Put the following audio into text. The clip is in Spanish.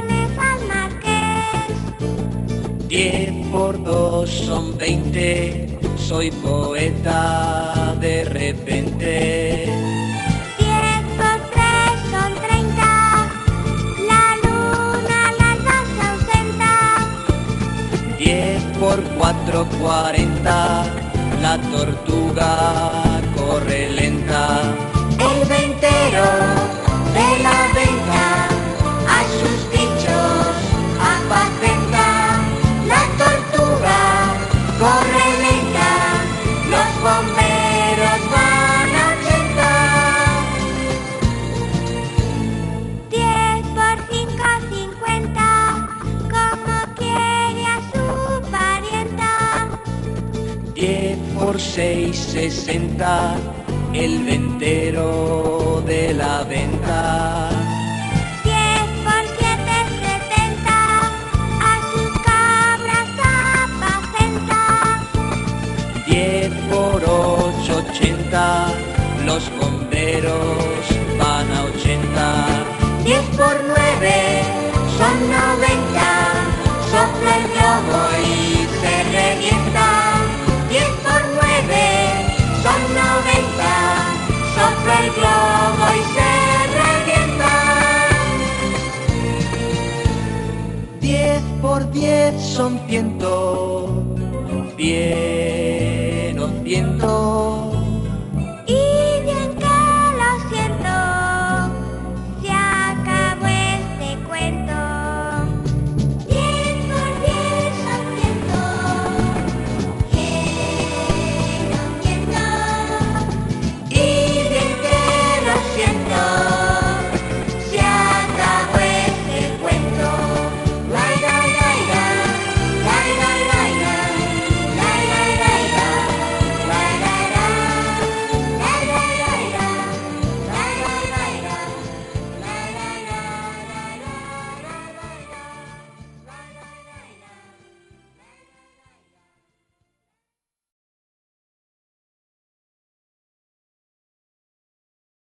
millones al marqués. 10 por 2 son 20, soy poeta de repente. 10 por 3 son 30, la luna al alba se ausenta. 10 por 4, 40, la tortuga corre lenta. El ventero de la venta a sus bichos apacenta. La tortuga corre lenta, los bomberos van a 80. 10 por 5, 50, como quiere a su parienta. 10 por 6, 60, el ventero de la venta. 10 por 7, 70, a sus cabras apacenta. 10 por 8, 80, los bomberos van a 80. 10 por 9 son 90, sopla el globo y se revienta. 10 por 9 son 90, sopla el globo y se revienta. 10 por 10 son 100, 10